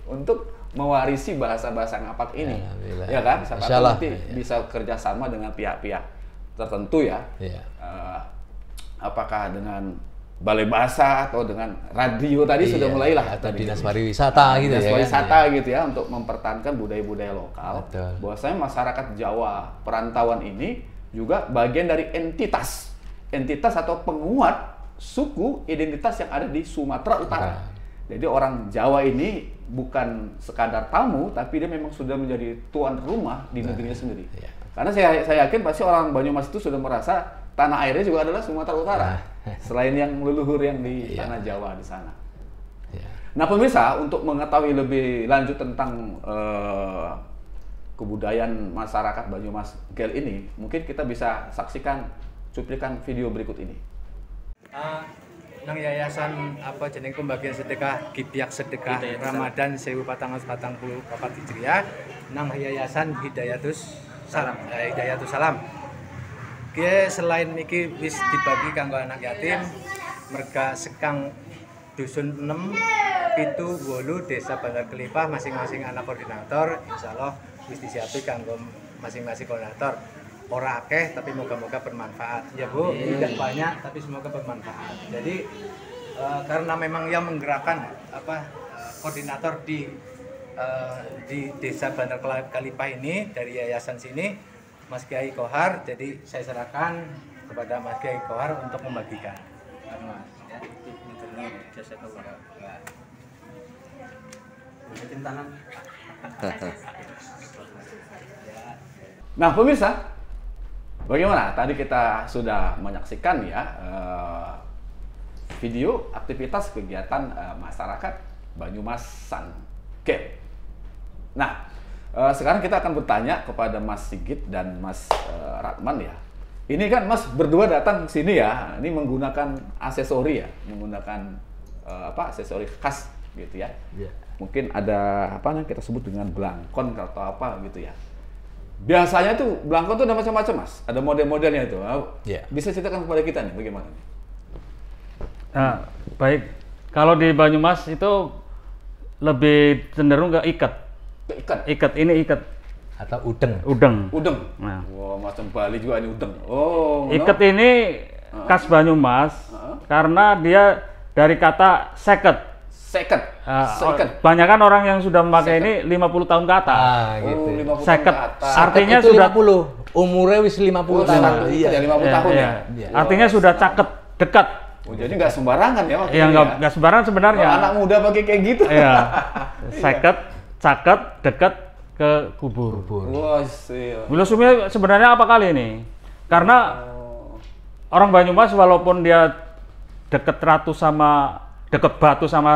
untuk mewarisi bahasa-bahasa ngapak ini. Alhamdulillah. Ya kan? Siapa tahu Insyaallah. nanti Iya. bisa kerjasama dengan pihak-pihak tertentu ya. Iya. Apakah dengan balai bahasa atau dengan radio tadi sudah mulailah atau tadi dinas gitu. pariwisata gitu Dinas ya. pariwisata gitu ya untuk mempertahankan budaya-budaya lokal. Betul. Bahwasanya masyarakat Jawa perantauan ini juga bagian dari entitas atau penguat suku identitas yang ada di Sumatera Utara. Jadi orang Jawa ini bukan sekadar tamu, tapi dia memang sudah menjadi tuan rumah di negerinya sendiri. iya. Karena saya yakin pasti orang Banyumas itu sudah merasa tanah airnya juga adalah Sumatera Utara. Selain yang leluhur yang di tanah Jawa di sana. Iya. Nah pemirsa, untuk mengetahui lebih lanjut tentang kebudayaan masyarakat Banyumas Gel ini, mungkin kita bisa saksikan cuplikan video berikut ini. Nang yayasan apa jeneng pembagian sedekah Gibiak Sedekah Ramadan 1440 Hijriah nang yayasan Hidayatus Salam. Ki selain niki wis dibagi kanggo anak yatim, merga sekang dusun 6 pitu 8 desa Bandar Kelipah masing-masing anak koordinator, insyaallah wis disiapi kanggo masing-masing koordinator. Ora akeh tapi moga-moga bermanfaat. Ya Bu, tidak banyak tapi semoga bermanfaat. Jadi karena memang yang menggerakkan koordinator di desa Bandar Kelipah ini dari yayasan sini Mas Kiai Kohar, jadi saya serahkan kepada Mas Kiai Kohar untuk membagikan. Nah pemirsa, bagaimana? Tadi kita sudah menyaksikan ya video aktivitas kegiatan masyarakat Banyumasan Gel. Nah, sekarang kita akan bertanya kepada Mas Sigit dan Mas Ratman ya. Ini kan Mas berdua datang ke sini ya, ini menggunakan aksesori ya, menggunakan aksesori khas gitu ya. Iya. Mungkin ada apa yang kita sebut dengan blangkon atau apa gitu ya. Biasanya tuh blangkon tuh ada macam-macam Mas, ada model-modelnya itu. Iya. Bisa ceritakan kepada kita nih bagaimana? Nah, baik. Kalau di Banyumas itu lebih cenderung ke ikat. Ikat. Ini ikat. Atau udeng. Udeng. Nah. Wah, macam Bali juga ini udeng. Oh, Ikat ini khas Banyumas karena dia dari kata seket. Seket. Banyakan orang yang sudah memakai ini 50 tahun ke atas. Gitu. 50 Seket. tahun ke atas. Artinya itu sudah 50. Umurnya wis 50 tahun. Satu itu ya 50 tahun ya. Iya. Artinya sudah caket, dekat. Oh, jadi nggak sembarangan ya waktu Ya ini nggak sembarangan sebenarnya. Kalau anak muda pakai kayak gitu. Iya. Seket, caket, dekat ke kubur. Wah, sih. Filosofinya sebenarnya apa kali ini? Karena orang Banyumas walaupun dia deket batu sama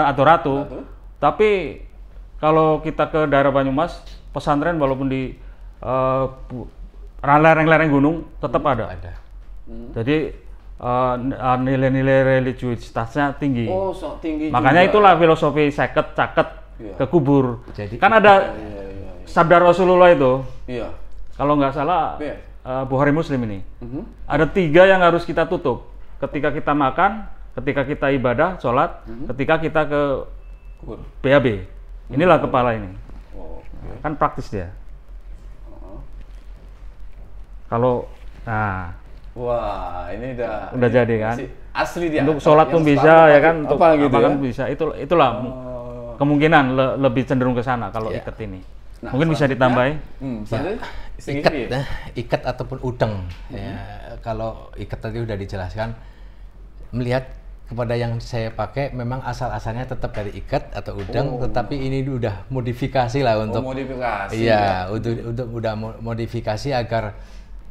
Adoratu, tapi kalau kita ke daerah Banyumas, pesantren walaupun di lereng-lereng gunung tetap ada. Jadi nilai-nilai religiusitasnya tinggi. Oh, tinggi. Makanya juga. itulah filosofi seket, caket ke kubur. Jadi Kan ada sabda Rasulullah itu, Iya. kalau nggak salah Iya. Bukhari Muslim ini. Ada 3 yang harus kita tutup. Ketika kita makan, ketika kita ibadah, sholat, ketika kita ke Kubur. BAB. Inilah kepala ini. Oh, oke. Kan praktis dia. Kalau Wah, ini udah jadi kan. Asli dia. Untuk sholat pun Yang bisa selalu ya pakai kan, untuk apa gitu makan ya? bisa. Itulah kemungkinan lebih cenderung ke sana kalau Iya. ikat ini. Nah, Mungkin bisa selanjutnya, ditambahin. selanjutnya, ikat, segini. ikat ataupun udeng. Ya, kalau ikat tadi udah dijelaskan, melihat kepada yang saya pakai memang asal-asalnya tetap dari ikat atau udeng, tetapi ini udah modifikasi lah untuk modifikasi. iya, untuk udah modifikasi agar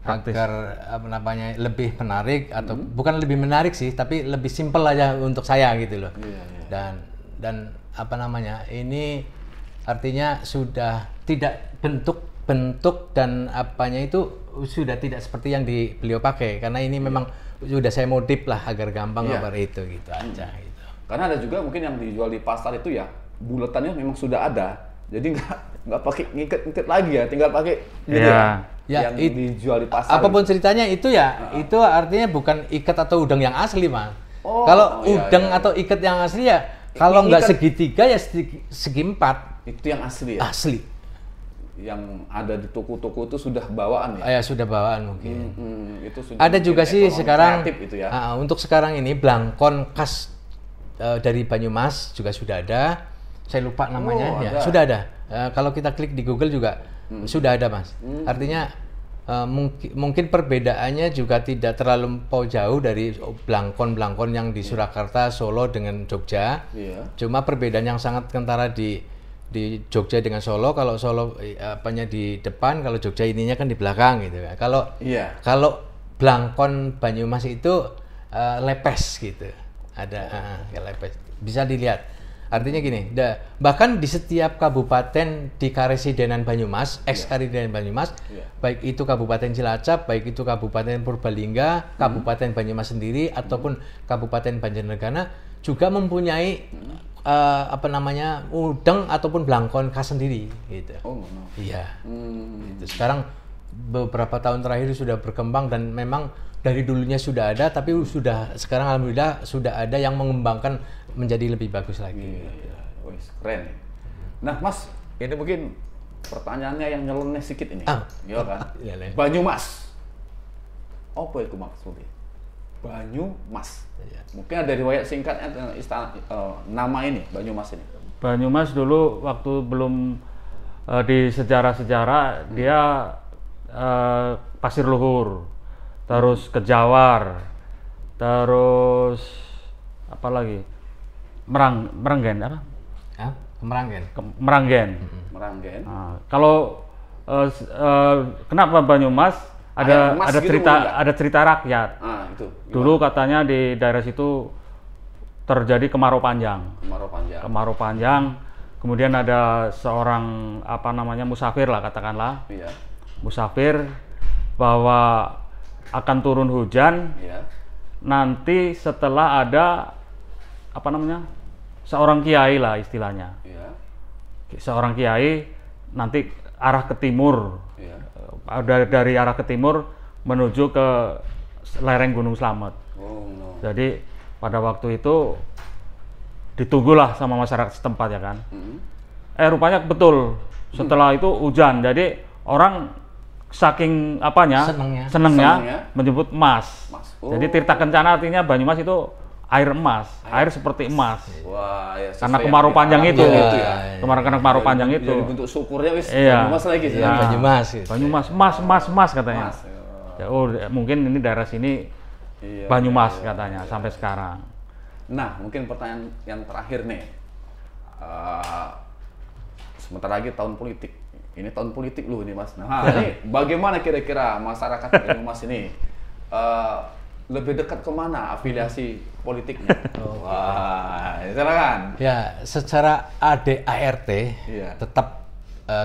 apa namanya lebih menarik atau bukan lebih menarik sih, tapi lebih simpel aja untuk saya gitu loh. Iya. Dan apa namanya ini Artinya sudah tidak bentuk dan apanya itu sudah tidak seperti yang beliau pakai, karena ini memang sudah saya modif lah agar gampang seperti itu gitu aja gitu. Karena ada juga mungkin yang dijual di pasar itu ya buletannya memang sudah ada, jadi nggak pakai ngikat lagi ya, tinggal pakai gitu yang dijual di pasar. Apapun ceritanya itu ya, itu artinya bukan ikat atau udang yang asli, Mas. Kalau udang atau ikat yang asli ya, kalau nggak segitiga ya segi 4. Itu yang asli ya? Asli. Yang ada di toko-toko itu sudah bawaan ya? Ya sudah bawaan mungkin. Itu sudah ada juga sih sekarang, itu ya? Untuk sekarang ini blangkon khas dari Banyumas juga sudah ada. Saya lupa namanya, ya sudah ada. Kalau kita klik di Google juga sudah ada, Mas. Artinya mungkin perbedaannya juga tidak terlalu jauh dari blangkon yang di Surakarta, Solo dengan Jogja. Cuma perbedaan yang sangat kentara di Jogja dengan Solo. Kalau Solo apanya di depan, kalau Jogja ininya kan di belakang gitu ya. Kalau blangkon Banyumas itu lepes gitu. Ada lepes. Bisa dilihat. Artinya gini, bahkan di setiap kabupaten di Karesidenan Banyumas, ex-Karesidenan Banyumas, baik itu Kabupaten Cilacap, baik itu Kabupaten Purbalingga, Kabupaten Banyumas sendiri ataupun Kabupaten Banjarnegara juga mempunyai udang ataupun blangkon khas sendiri gitu. Iya. Gitu. Sekarang beberapa tahun terakhir sudah berkembang dan memang dari dulunya sudah ada, tapi sekarang alhamdulillah sudah ada yang mengembangkan menjadi lebih bagus lagi. Keren. Nah, Mas, ini mungkin pertanyaannya yang nyeleneh sedikit ini. Iya kan? Banyumas. Apa itu maksudnya? Banyumas. Mungkin ada riwayat singkatnya nama ini, Banyumas ini. Banyumas dulu waktu belum di sejarah-sejarah dia Pasir Luhur, terus Kejawar, terus apa lagi? Meranggen apa? Meranggen. Nah, kalau kenapa Banyumas? Ada cerita rakyat. Itu. Dulu katanya di daerah situ terjadi kemarau panjang. Kemarau panjang. Kemudian ada seorang musafir lah katakanlah. Musafir bahwa akan turun hujan. Nanti setelah ada seorang kiai lah istilahnya. Seorang kiai nanti arah ke timur. Dari arah ke timur menuju ke lereng Gunung Slamet. Jadi pada waktu itu ditunggulah sama masyarakat setempat ya kan. Rupanya betul setelah itu hujan. Jadi orang saking senengnya menyebut emas. Jadi Tirta Kencana artinya Banyumas itu air emas, air seperti emas. Wah, ya, karena kemarau panjang itu. Karena kemarau panjang itu. Jadi bentuk syukurnya Banyumas lagi sih. Banyumas. Banyumas, emas katanya. Mungkin ini daerah sini Banyumas katanya sampai sekarang. Nah, mungkin pertanyaan yang terakhir nih. Sebentar lagi tahun politik. Ini tahun politik loh ini, Mas. Nah, ini bagaimana kira-kira masyarakat Banyumas ini lebih dekat kemana afiliasi politiknya? Wah, silakan. Ya, secara ADART tetap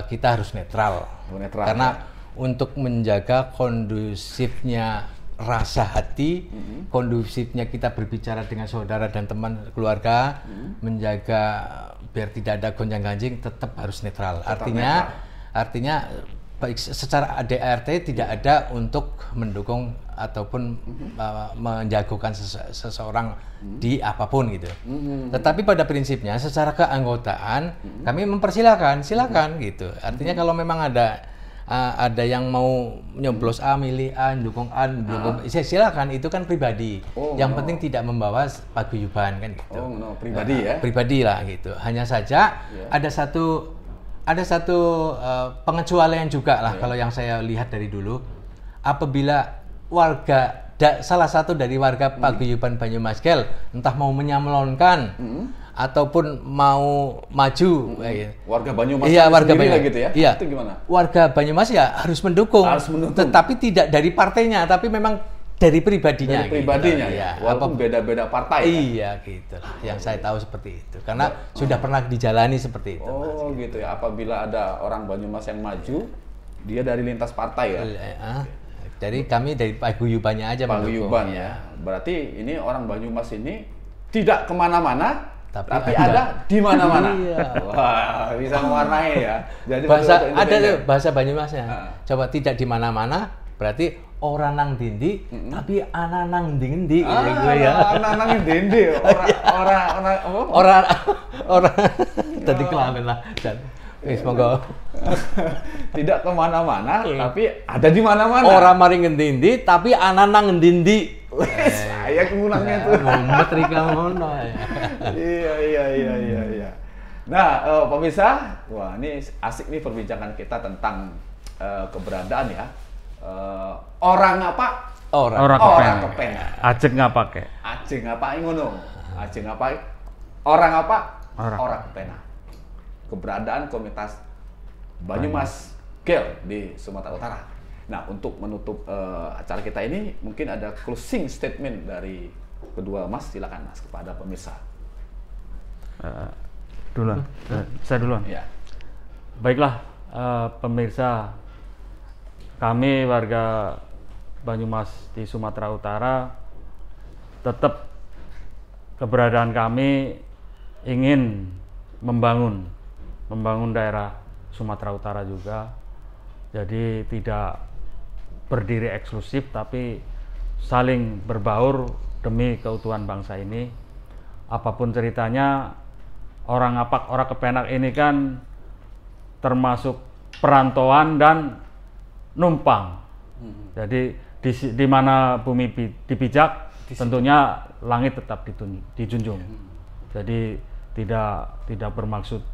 kita harus netral. Karena untuk menjaga kondusifnya rasa hati, kondusifnya kita berbicara dengan saudara dan teman keluarga, menjaga biar tidak ada gonjang-ganjing, tetap harus netral. Artinya baik secara ADART tidak ada untuk mendukung ataupun menjagokan seseorang di apapun gitu. Tetapi pada prinsipnya secara keanggotaan kami mempersilahkan, silakan gitu. Artinya kalau memang ada yang mau nyoblos A, milih A, dukung A, dukung silakan, itu kan pribadi. Yang penting tidak membawa paguyuban kan gitu. Pribadi ya. Pribadi lah gitu. Hanya saja ada satu pengecualian juga lah kalau yang saya lihat dari dulu, apabila salah satu dari warga paguyuban Banyumaskel entah mau menyalonkan ataupun mau maju, warga Banyumas warga Banyumas gitu ya. Itu gimana? Warga Banyumas ya harus mendukung. Tetapi tidak dari partainya, tapi memang dari pribadinya. Dari pribadinya gitu. ya, walaupun beda-beda partai. Iya, gitu lah. Yang saya tahu seperti itu. Karena sudah pernah dijalani seperti itu. Oh, gitu ya. Apabila ada orang Banyumas yang maju, dia dari lintas partai ya. Jadi kami dari paguyubannya aja Paguyuban ya. Berarti ini orang Banyumas ini tidak kemana-mana, tapi ada di mana-mana. Iya. Wah, bisa mewarnai ya. Jadi ada tuh bahasa Banyumasnya. Coba tidak di mana-mana, berarti orang nang dindi, tapi anak nang ngendi ya. Anak nang dindi, orang tadi kelamin lah. Semoga tidak kemana-mana, tapi ada di mana-mana. Orang mari ngendi, tapi anak nang ngendi. Saya ngulangnya tuh. Metrika ngono. Iya. Nah, pemirsa, wah ini asik nih perbincangan kita tentang keberadaan ya. Orang apa? Orang kepenak. Ajeng ngapake. Ajeng apa ngono? Ajeng apa? Orang apa? Orang kepenak. Keberadaan komunitas Banyumas Gel di Sumatera Utara. Nah, untuk menutup acara kita ini, mungkin ada closing statement dari kedua Mas. Silakan Mas kepada pemirsa. Duluan, saya duluan. Ya. Baiklah, pemirsa, kami warga Banyumas di Sumatera Utara tetap keberadaan kami ingin membangun daerah Sumatera Utara juga. Jadi tidak berdiri eksklusif tapi saling berbaur demi keutuhan bangsa ini. Apapun ceritanya, orang Apak, orang Kepenak ini kan termasuk perantauan dan numpang. Jadi di mana bumi dipijak, tentunya langit tetap dijunjung. Jadi tidak bermaksud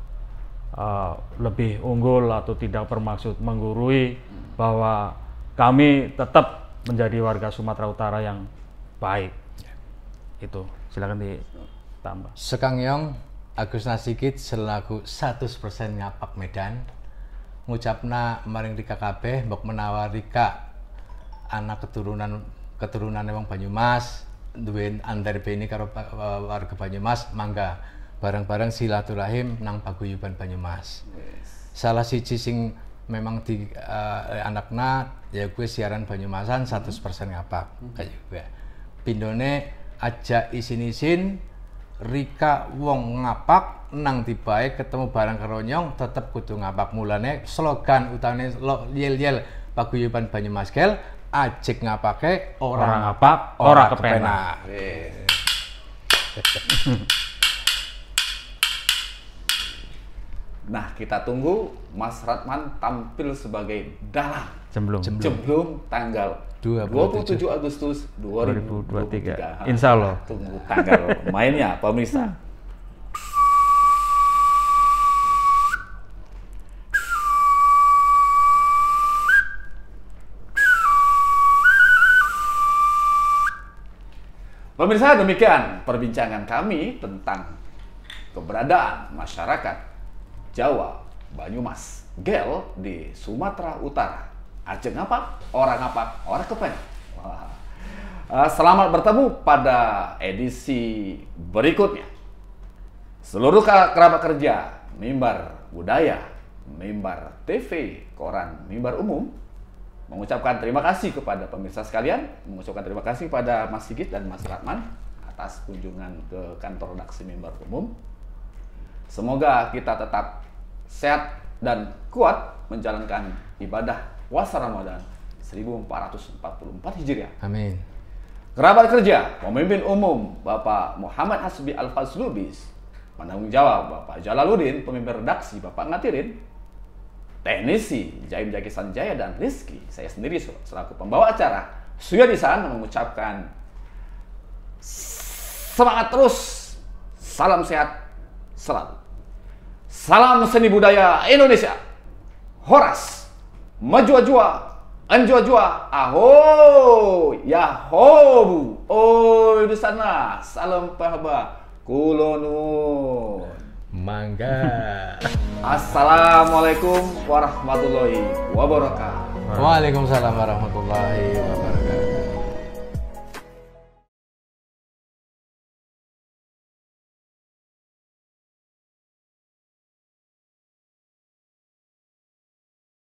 lebih unggul atau tidak bermaksud menggurui, bahwa kami tetap menjadi warga Sumatera Utara yang baik. Itu silakan ditambah. Sekang Yong Agus Nasikit selaku 100% Ngapak Medan ngucapna maring Rika kabeh mbok menawari Rika anak keturunan wong Banyumas duwe andar beni karo warga Banyumas, mangga bareng-bareng silaturahim nang paguyuban Banyumas. Salah siji sing memang di anakna ya gue siaran Banyumasan 100% Ngapak kayak gue. Pindone aja isin-isin Rika wong Ngapak nang tibae ketemu barang keronyong tetep kudu Ngapak. Mulane slogan utane yel-yel paguyuban Banyumas Gel, ajek ngapake orang Ngapak ora kepenak. Nah, kita tunggu Mas Ratman tampil sebagai dalang Jemblung tanggal 27 Agustus 2023. Insya Allah. Tunggu tanggal mainnya, pemirsa. Pemirsa, demikian perbincangan kami tentang keberadaan masyarakat Jawa Banyumas Gel di Sumatera Utara. Ajeng Ngapak, orang Ngapak, orang Kepenak. Selamat bertemu pada edisi berikutnya. Seluruh kerabat kerja Mimbar Budaya, Mimbar TV, Koran Mimbar Umum mengucapkan terima kasih kepada pemirsa sekalian, mengucapkan terima kasih kepada Mas Sigit dan Mas Ratman atas kunjungan ke kantor redaksi Mimbar Umum. Semoga kita tetap sehat dan kuat menjalankan ibadah puasa Ramadan 1444 Hijriah. Amin. Kerabat kerja, pemimpin umum Bapak Muhammad Hasbi Al-Fazlubis, penanggung jawab Bapak Jalaluddin, pemimpin redaksi Bapak Ngatirin, teknisi Jaim Jaki Sanjaya dan Rizky, saya sendiri selaku pembawa acara Suyadisan mengucapkan semangat terus, salam sehat selalu. Salam seni budaya Indonesia. Horas, majua-jua, anjua-jua, ahoy, yahobu, oi di sana, salam pahaba, kulonun. Mangga. Assalamualaikum warahmatullahi wabarakatuh. Waalaikumsalam warahmatullahi wabarakatuh.